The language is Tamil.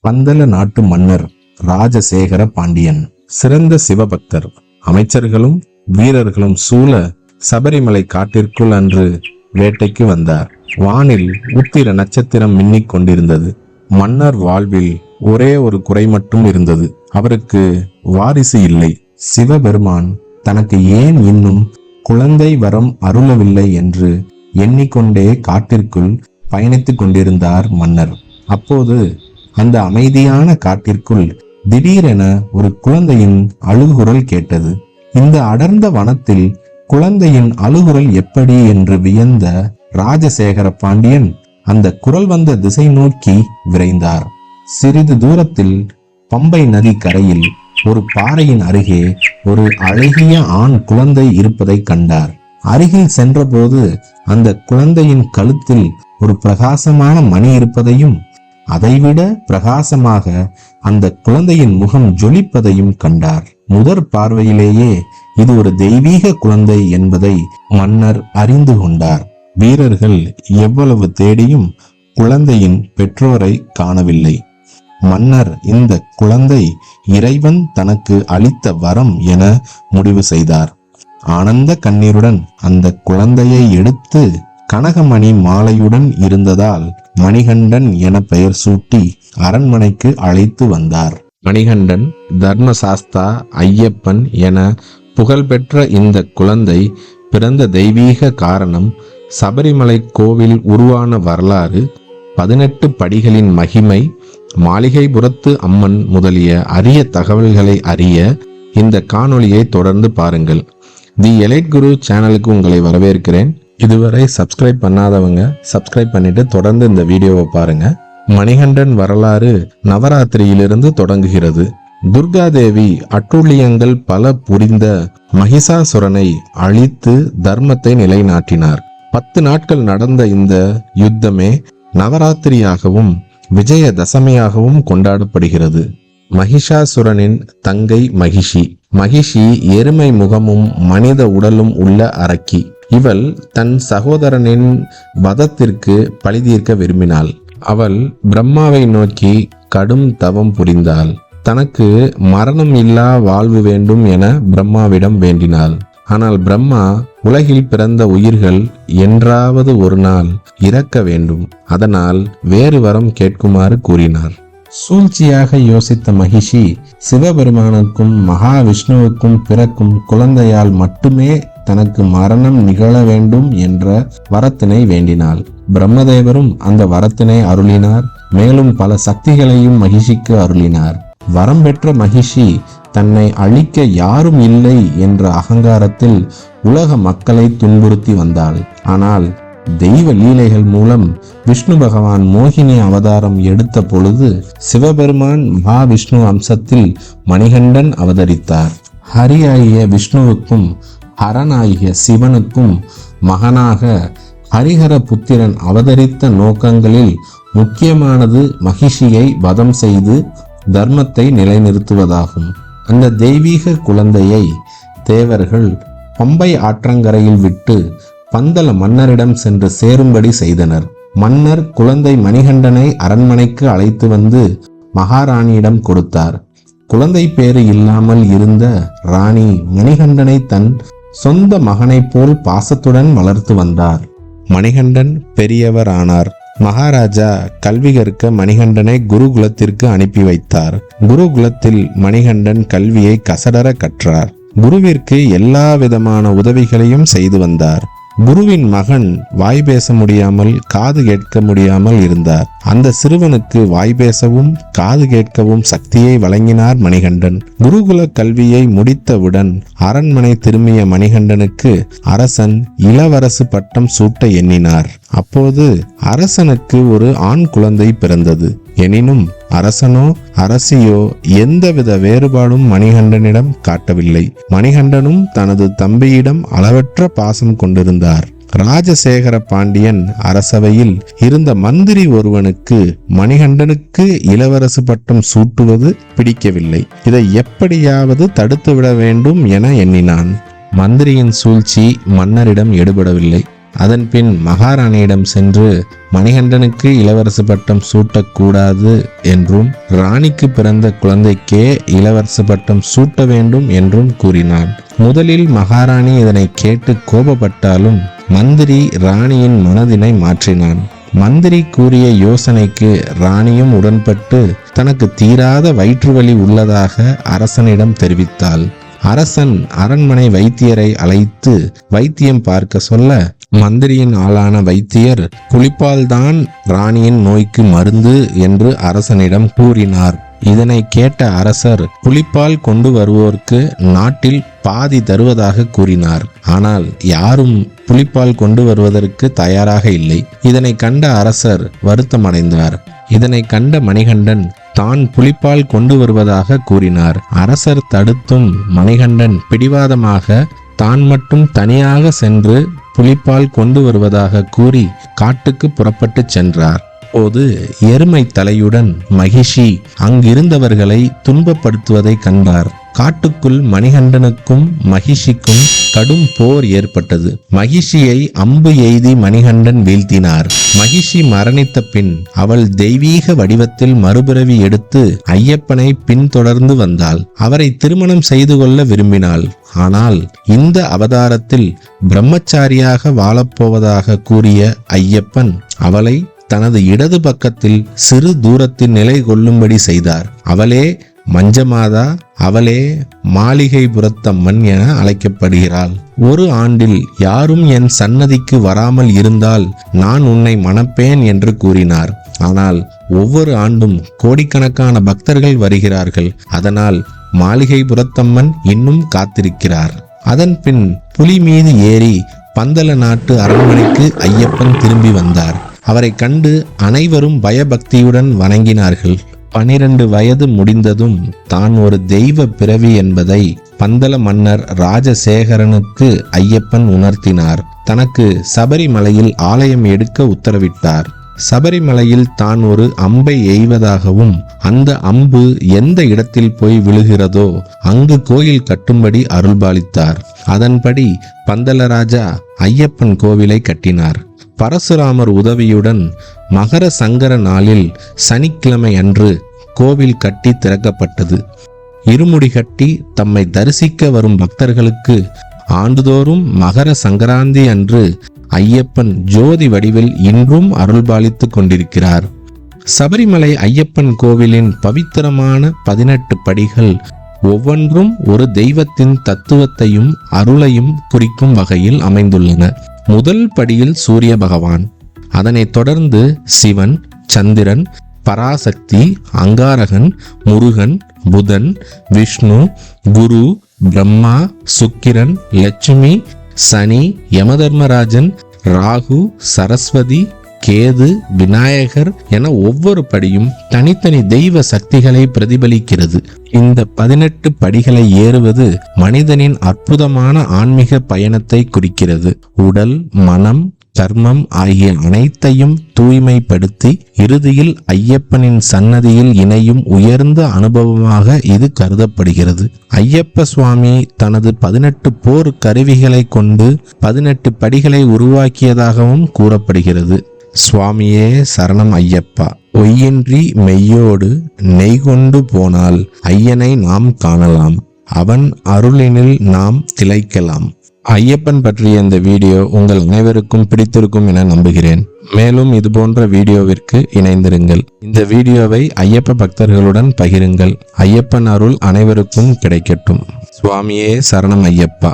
பந்தல நாட்டு மன்னர் ராஜசேகர பாண்டியன் சிறந்த சிவபக்தர். அமைச்சர்களும் வீரர்களும் சூழ சபரிமலை காட்டிற்குள் அன்று வேட்டைக்கு வந்தார். வானில் உத்திர நட்சத்திரம் மின்னிக் கொண்டிருந்தது. மன்னர் வாழ்வில் ஒரே ஒரு குறை மட்டும் இருந்தது. அவருக்கு வாரிசு இல்லை. சிவபெருமான் தனக்கு ஏன் இன்னும் குழந்தை வரம் அருளவில்லை என்று எண்ணிக்கொண்டே காட்டிற்குள் பயணித்துக் கொண்டிருந்தார் மன்னர். அப்போது அந்த அமைதியான காட்டிற்குள் திடீரென ஒரு குழந்தையின் அழுகுரல் கேட்டது. இந்த அடர்ந்த வனத்தில் குழந்தையின் அழுகுரல் எப்படி என்று வியந்த ராஜசேகர பாண்டியன் அந்த குரல் வந்த திசை நோக்கி விரைந்தார். சிறிது தூரத்தில் பம்பை நதி கரையில் ஒரு பாறையின் அருகே ஒரு அழகிய ஆண் குழந்தை இருப்பதை கண்டார். அருகில் சென்றபோது அந்த குழந்தையின் கழுத்தில் ஒரு பிரகாசமான மணி இருப்பதையும் அதைவிட பிரகாசமாக அந்த குழந்தையின் முகம் ஜொலிப்பதையும் கண்டார். முதற் பார்வையிலேயே இது ஒரு தெய்வீக குழந்தை என்பதை மன்னர் அறிந்து கொண்டார். வீரர்கள் எவ்வளவு தேடியும் குழந்தையின் பெற்றோரை காணவில்லை. மன்னர் இந்த குழந்தை இறைவன் தனக்கு அளித்த வரம் என முடிவு செய்தார். ஆனந்த கண்ணீருடன் அந்த குழந்தையை எடுத்து கனகமணி மாலையுடன் இருந்ததால் மணிகண்டன் என பெயர் சூட்டி அரண்மனைக்கு அழைத்து வந்தார். மணிகண்டன், தர்மசாஸ்தா, ஐயப்பன் என புகழ்பெற்ற இந்த குழந்தை பிறந்த தெய்வீக காரணம், சபரிமலை கோவில் உருவான வரலாறு, 18 படிகளின் மகிமை, மாளிகைபுரத்து அம்மன் முதலிய அரிய தகவல்களை அறிய இந்த காணொளியை தொடர்ந்து பாருங்கள். தி எலைட் குரு சேனலுக்கு உங்களை வரவேற்கிறேன். இதுவரை சப்ஸ்கிரைப் பண்ணாதவங்க சப்ஸ்கிரைப் பண்ணிட்டு தொடர்ந்து இந்த வீடியோவை பாருங்க. மணிகண்டன் வரலாறு நவராத்திரியிலிருந்து தொடங்குகிறது. துர்காதேவி அட்டூழியங்கள் பல புரிந்த மகிஷாசுரனை அழித்து தர்மத்தை நிலைநாட்டினார். 10 நாட்கள் நடந்த இந்த யுத்தமே நவராத்திரியாகவும் விஜயதசமியாகவும் கொண்டாடப்படுகிறது. மகிஷாசுரனின் தங்கை மகிஷி. மகிஷி எருமை முகமும் மனித உடலும் உள்ள அரக்கி. இவள் தன் சகோதரனின் வதத்திற்கு பழிதீர்க்க விரும்பினாள். அவள் பிரம்மாவை நோக்கி கடும் தவம் புரிந்தாள். தனக்கு மரணம் இல்லா வாழ்வு வேண்டும் என பிரம்மாவிடம் வேண்டினாள். ஆனால் பிரம்மா உலகில் பிறந்த உயிர்கள் என்றாவது ஒரு நாள் இறக்க வேண்டும், அதனால் வேறு வரம் கேட்குமாறு கூறினார். சூழ்ச்சியாக யோசித்த மகிஷி சிவபெருமானுக்கும் மகாவிஷ்ணுவுக்கும் பிறக்கும் குழந்தையால் மட்டுமே தனக்கு மரணம் நிகழ வேண்டும் என்ற வரத்தினை வேண்டினாள். பிரம்மதேவரும் அந்த வரத்தினை அருளினார். மேலும் பல சக்திகளையும் மகிஷிக்கு அருளினார். வரம் பெற்ற மகிஷி தன்னை அழிக்க யாரும் இல்லை என்ற அகங்காரத்தில் உலக மக்களை துன்புறுத்தி வந்தாள். ஆனால் தெய்வ லீலைகள் மூலம் விஷ்ணு பகவான் மோகினி அவதாரம் எடுத்த பொழுது சிவபெருமான் மகாவிஷ்ணு அம்சத்தில் மணிகண்டன் அவதரித்தார். ஹரியாகிய விஷ்ணுவுக்கும் ஹரனாகிய சிவனுக்கும் மகனாக ஹரிஹர புத்திரன் அவதரித்த நோக்கங்களில் முக்கியமானது மகிஷியை வதம் செய்து தர்மத்தை நிலைநிறுத்துவதாகும். அந்த தெய்வீக குழந்தையை தேவர்கள் பம்பை ஆற்றங்கரையில் விட்டு பந்தல மன்னரிடம் சென்று சேரும்படி செய்தனர். மன்னர் குழந்தை மணிகண்டனை அரண்மனைக்கு அழைத்து வந்து மகாராணியிடம் கொடுத்தார். குழந்தை பேறு இல்லாமல் இருந்த ராணி மணிகண்டனை தன் சொந்த மகனைப் போல் பாசத்துடன் வளர்த்து வந்தார். மணிகண்டன் பெரியவர் ஆனார். மகாராஜா கல்வி கற்க மணிகண்டனை குருகுலத்திற்கு அனுப்பி வைத்தார். குருகுலத்தில் மணிகண்டன் கல்வியை கசடர கற்றார். குருவிற்கு எல்லா விதமான உதவிகளையும் செய்து வந்தார். குருவின் மகன் வாய் பேச முடியாமல் காது கேட்க முடியாமல் இருந்தார். அந்த சிறுவனுக்கு வாய் பேசவும் காது கேட்கவும் சக்தியை வழங்கினார் மணிகண்டன். குருகுல கல்வியை முடித்தவுடன் அரண்மனை திரும்பிய மணிகண்டனுக்கு அரசன் இளவரசு பட்டம் சூட்ட எண்ணினார். அப்போது அரசனுக்கு ஒரு ஆண் குழந்தை பிறந்தது. எனினும் அரசனோ அரசியோ எந்தவித வேறுபாடும் மணிகண்டனிடம் காட்டவில்லை. மணிகண்டனும் தனது தம்பியிடம் அளவற்ற பாசம் கொண்டிருந்தார். ராஜசேகர பாண்டியன் அரசவையில் இருந்த மந்திரி ஒருவனுக்கு மணிகண்டனுக்கு இளவரசு பட்டம் சூட்டுவது பிடிக்கவில்லை. இதை எப்படியாவது தடுத்துவிட வேண்டும் என எண்ணினான். மந்திரியின் சூழ்ச்சி மன்னரிடம் எடுபடவில்லை. அதன்பின் மகாராணியிடம் சென்று மணிகண்டனுக்கு இளவரசு பட்டம் சூட்டக்கூடாது என்றும் ராணிக்கு பிறந்த குழந்தைக்கே இளவரசு பட்டம் சூட்ட வேண்டும் என்றும் கூறினான். முதலில் மகாராணி இதனை கேட்டு கோபப்பட்டாலும் மந்திரி ராணியின் மனதினை மாற்றினான். மந்திரி கூறிய யோசனைக்கு ராணியும் உடன்பட்டு தனக்கு தீராத வயிற்றுவலி உள்ளதாக அரசனிடம் தெரிவித்தாள். அரசன் அரண்மனை வைத்தியரை அழைத்து வைத்தியம் பார்க்க சொல்ல மந்திரியின் ஆளான வைத்தியர் புலிப்பால்தான் ராணியின் நோய்க்கு மருந்து என்று அரசனிடம் கூறினார். இதனை கேட்ட அரசர் புலிப்பால் கொண்டு வருவோருக்கு நாட்டில் பாதி தருவதாக கூறினார். ஆனால் யாரும் புலிப்பால் கொண்டு வருவதற்கு தயாராக இல்லை. இதனை கண்ட அரசர் வருத்தமடைந்தார். இதனை கண்ட மணிகண்டன் தான் புலிப்பால் கொண்டு வருவதாக கூறினார். அரசர் தடுத்தும் மணிகண்டன் பிடிவாதமாக தான் மட்டும் தனியாக சென்று புலிப்பால் கொண்டு வருவதாக கூறி காட்டுக்கு புறப்பட்டு சென்றார். அப்போது எருமை தலையுடன் மகிஷி அங்கிருந்தவர்களை துன்பப்படுத்துவதை கண்டார். காட்டுக்குள் மணிகண்டனுக்கும் மகிஷிக்கும் கடும் போர் ஏற்பட்டது. மகிஷியை அம்பு எய்தி மணிகண்டன் வீழ்த்தினார். மகிஷி மரணித்த பின் அவள் தெய்வீக வடிவத்தில் மறுபிறவி எடுத்து ஐயப்பனை பின்தொடர்ந்து வந்தாள். அவரை திருமணம் செய்து கொள்ள விரும்பினாள். ஆனால் இந்த அவதாரத்தில் பிரம்மச்சாரியாக வாழப்போவதாக கூறிய ஐயப்பன் அவளை தனது இடது பக்கத்தில் சிறு தூரத்தில் நிலை கொள்ளும்படி செய்தார். அவளே மஞ்சமாதா, அவளே மாளிகைபுரத்தம்மன் என அழைக்கப்படுகிறாள். ஒரு ஆண்டில் யாரும் என் சன்னதிக்கு வராமல் இருந்தால் நான் உன்னை மணப்பேன் என்று கூறினார். ஆனால் ஒவ்வொரு ஆண்டும் கோடிக்கணக்கான பக்தர்கள் வருகிறார்கள். அதனால் மாளிகைபுரத்தம்மன் இன்னும் காத்திருக்கிறார். அதன் பின் புலி மீது ஏறி பந்தல நாட்டு அரண்மனைக்கு ஐயப்பன் திரும்பி வந்தார். அவரை கண்டு அனைவரும் பயபக்தியுடன் வணங்கினார்கள். 12 வயது முடிந்ததும் தான் ஒரு தெய்வ பிறவி என்பதை பந்தல மன்னர் ராஜசேகரனுக்கு ஐயப்பன் உணர்த்தினார். தனக்கு சபரிமலையில் ஆலயம் எடுக்க உத்தரவிட்டார். சபரிமலையில் தான் ஒரு அம்பை எய்வதாகவும் அந்த அம்பு எந்த இடத்தில் போய் விழுகிறதோ அங்கு கோயில் கட்டும்படி அருள்பாலித்தார். அதன்படி பந்தலராஜா ஐயப்பன் கோவிலை கட்டினார். பரசுராமர் உதவியுடன் மகர சங்கர நாளில் சனிக்கிழமை அன்று கோவில் கட்டி திறக்கப்பட்டது. இருமுடி கட்டி தம்மை தரிசிக்க வரும் பக்தர்களுக்கு ஆண்டுதோறும் மகர சங்கராந்தி அன்று ஐயப்பன் ஜோதி வடிவில் இன்றும் அருள்பாலித்து கொண்டிருக்கிறார். சபரிமலை ஐயப்பன் கோவிலின் பவித்திரமான 18 படிகள் ஒவ்வொன்றும் ஒரு தெய்வத்தின் தத்துவத்தையும் அருளையும் குறிக்கும் வகையில் அமைந்துள்ளன. முதல் படியில் சூரிய பகவான், அதனைத் தொடர்ந்து சிவன், சந்திரன், பராசக்தி, அங்காரகன், முருகன், புதன், விஷ்ணு, குரு, பிரம்மா, சுக்கிரன், லட்சுமி, சனி, யமதர்மராஜன், ராகு, சரஸ்வதி, கேது, விநாயகர் என ஒவ்வொரு படியும் தனித்தனி தெய்வ சக்திகளை பிரதிபலிக்கிறது. இந்த 18 படிகளை ஏறுவது மனிதனின் அற்புதமான ஆன்மீக பயணத்தை குறிக்கிறது. உடல், மனம், கர்மம் ஆகிய அனைத்தையும் தூய்மைப்படுத்தி இறுதியில் ஐயப்பனின் சன்னதியில் இணையும் உயர்ந்த அனுபவமாக இது கருதப்படுகிறது. ஐயப்ப சுவாமி தனது 18 போர் கருவிகளை கொண்டு 18 படிகளை உருவாக்கியதாகவும் கூறப்படுகிறது. சுவாமியே சரணம் ஐயப்பா. பொய்யின்றி மெய்யோடு நெய்கொண்டு போனால் ஐயனை நாம் காணலாம். அவன் அருளினில் நாம் திளைக்கலாம். ஐயப்பன் பற்றிய இந்த வீடியோ உங்கள் அனைவருக்கும் பிடித்திருக்கும் என நம்புகிறேன். மேலும் இது போன்ற வீடியோவிற்கு இணைந்திருங்கள். இந்த வீடியோவை ஐயப்ப பக்தர்களுடன் பகிருங்கள். ஐயப்பன் அருள் அனைவருக்கும் கிடைக்கட்டும். சுவாமியே சரணம் ஐயப்பா.